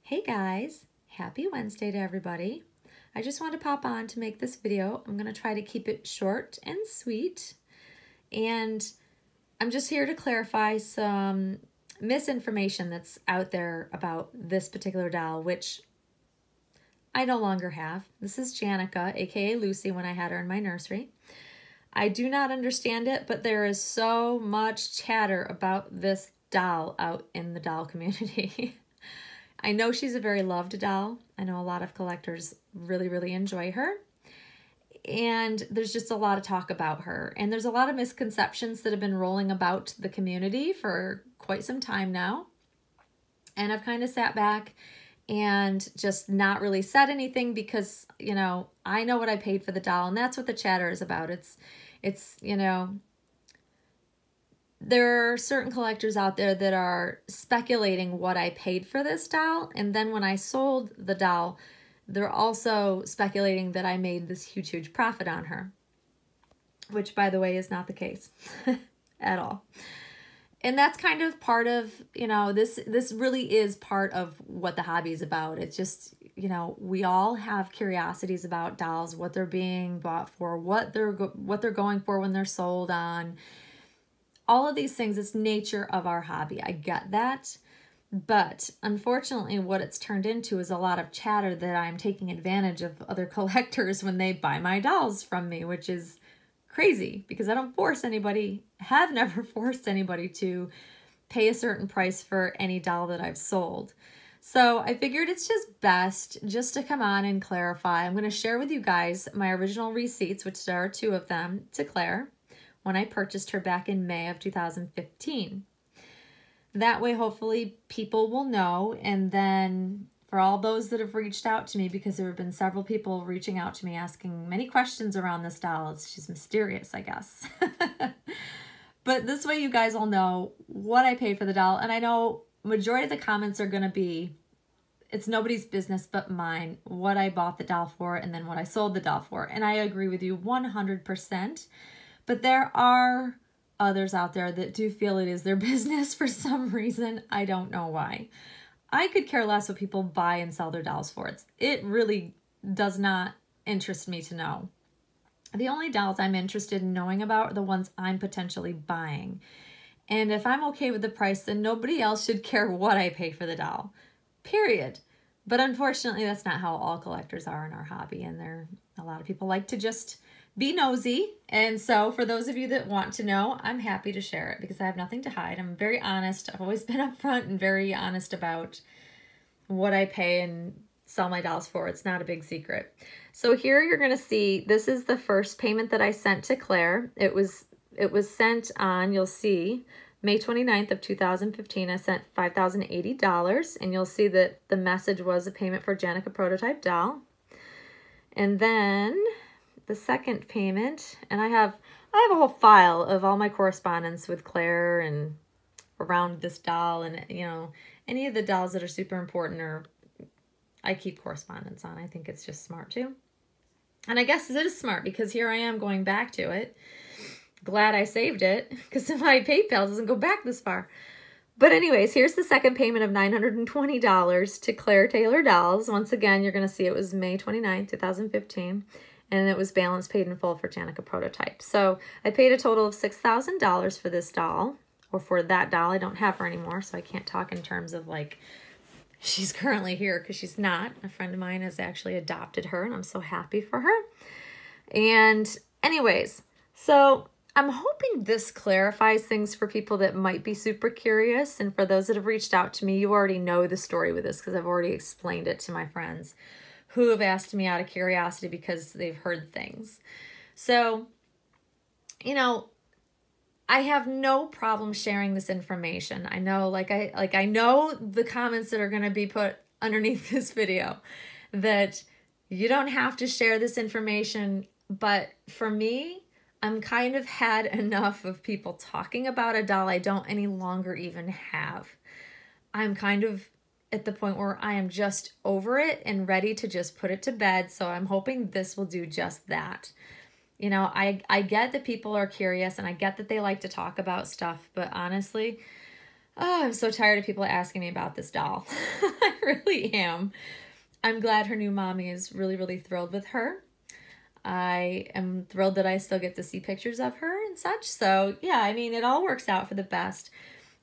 Hey guys, happy Wednesday to everybody. I just wanted to pop on to make this video. I'm going to try to keep it short and sweet. And I'm just here to clarify some misinformation that's out there about this particular doll, which I no longer have. This is Janika, aka Lucy, when I had her in my nursery. I do not understand it, but there is so much chatter about this doll out in the doll community. I know she's a very loved doll. I know a lot of collectors really enjoy her. And there's just a lot of talk about her. And there's a lot of misconceptions that have been rolling about the community for quite some time now. And I've kind of sat back and just not really said anything because, you know, I know what I paid for the doll, and that's what the chatter is about. It's you know, there are certain collectors out there that are speculating what I paid for this doll, and then when I sold the doll, they're also speculating that I made this huge profit on her, which, by the way, is not the case at all. And that's kind of part of, you know, this really is part of what the hobby is about. It's just, you know, we all have curiosities about dolls, what they're being bought for, what they're going for when they're sold on. All of these things, it's nature of our hobby. I get that. But unfortunately, what it's turned into is a lot of chatter that I'm taking advantage of other collectors when they buy my dolls from me, which is crazy because I don't force anybody, have never forced anybody to pay a certain price for any doll that I've sold. So I figured it's just best just to come on and clarify. I'm going to share with you guys my original receipts, which there are 2 of them, to Claire, when I purchased her back in May of 2015. That way, hopefully, people will know. And then for all those that have reached out to me, because there have been several people reaching out to me asking many questions around this doll. She's mysterious, I guess. But this way, you guys will know what I paid for the doll. And I know majority of the comments are going to be, it's nobody's business but mine, what I bought the doll for and then what I sold the doll for. And I agree with you 100%. But there are others out there that do feel it is their business for some reason. I don't know why. I could care less what people buy and sell their dolls for. It really does not interest me to know. The only dolls I'm interested in knowing about are the ones I'm potentially buying. And if I'm okay with the price, then nobody else should care what I pay for the doll. Period. But unfortunately, that's not how all collectors are in our hobby. And a lot of people like to just be nosy. And so for those of you that want to know, I'm happy to share it because I have nothing to hide. I'm very honest. I've always been upfront and very honest about what I pay and sell my dolls for. It's not a big secret. So here you're going to see, this is the first payment that I sent to Claire. It was sent on, you'll see, May 29th of 2015. I sent $5,080, and you'll see that the message was a payment for Janika prototype doll. And then the second payment, and I have a whole file of all my correspondence with Claire and around this doll, and you know, any of the dolls that are super important, or I keep correspondence on. I think it's just smart too. And I guess it is smart because here I am going back to it. Glad I saved it because my PayPal doesn't go back this far. But anyways, here's the second payment of $920 to Claire Taylor Dolls. Once again, you're going to see it was May 29th, 2015. And it was balance paid in full for Janika prototype. So I paid a total of $6,000 for this doll, or for that doll. I don't have her anymore, so I can't talk in terms of like she's currently here, because she's not. A friend of mine has actually adopted her, and I'm so happy for her. And anyways, so I'm hoping this clarifies things for people that might be super curious. And for those that have reached out to me, you already know the story with this because I've already explained it to my friends who have asked me out of curiosity because they've heard things. So, you know, I have no problem sharing this information. I know, I know the comments that are going to be put underneath this video that you don't have to share this information, but for me, I'm kind of had enough of people talking about a doll I don't any longer even have. I'm kind of at the point where I am just over it and ready to just put it to bed. So I'm hoping this will do just that. You know, I get that people are curious and I get that they like to talk about stuff, but honestly, Oh, I'm so tired of people asking me about this doll. I really am. I'm glad her new mommy is really, really thrilled with her. I am thrilled that I still get to see pictures of her and such. So yeah, I mean, it all works out for the best.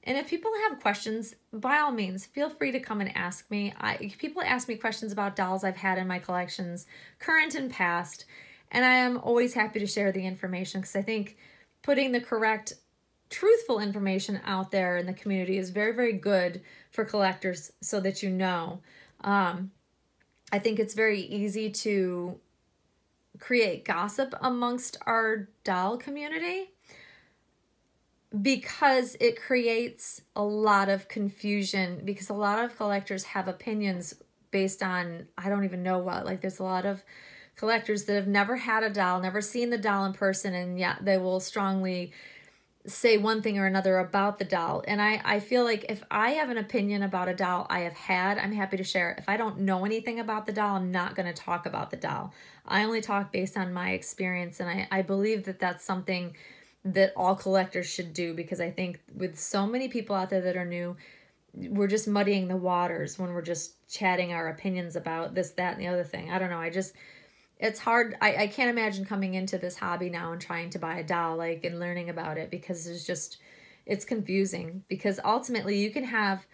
And if people have questions, by all means, feel free to come and ask me. People ask me questions about dolls I've had in my collections, current and past, and I am always happy to share the information because I think putting the correct, truthful information out there in the community is very, very good for collectors so that you know. I think it's very easy to create gossip amongst our doll community because it creates a lot of confusion, because a lot of collectors have opinions based on, I don't even know what, like there's a lot of collectors that have never had a doll, never seen the doll in person, and yet they will strongly say one thing or another about the doll. And I feel like if I have an opinion about a doll I have had, I'm happy to share it. If I don't know anything about the doll, I'm not going to talk about the doll. I only talk based on my experience, and I believe that that's something that all collectors should do, because I think with so many people out there that are new, we're just muddying the waters when we're just chatting our opinions about this, that, and the other thing. I don't know. It's hard. I can't imagine coming into this hobby now and trying to buy a doll, like, and learning about it, because it's confusing, because ultimately you can have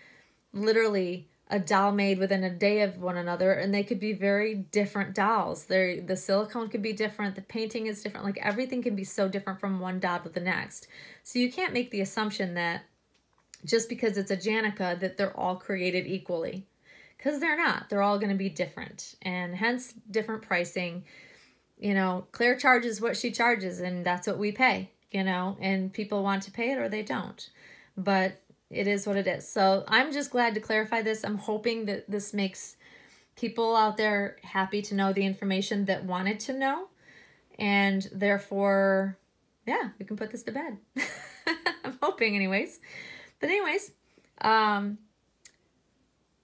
literally a doll made within a day of one another, and they could be very different dolls. The silicone could be different, the painting is different, like everything can be so different from one doll to the next. So you can't make the assumption that just because it's a Janika that they're all created equally, because they're not. They're all going to be different, and hence different pricing. You know, Claire charges what she charges, and that's what we pay, you know, and people want to pay it or they don't. But it is what it is. So I'm just glad to clarify this. I'm hoping that this makes people out there happy to know the information that wanted to know. And therefore, yeah, we can put this to bed. I'm hoping anyways. But anyways, I'm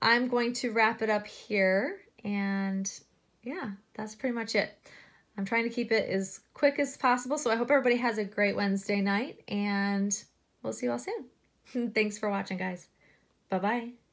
going to wrap it up here. And yeah, that's pretty much it. I'm trying to keep it as quick as possible. So I hope everybody has a great Wednesday night, and we'll see you all soon. Thanks for watching, guys. Bye-bye.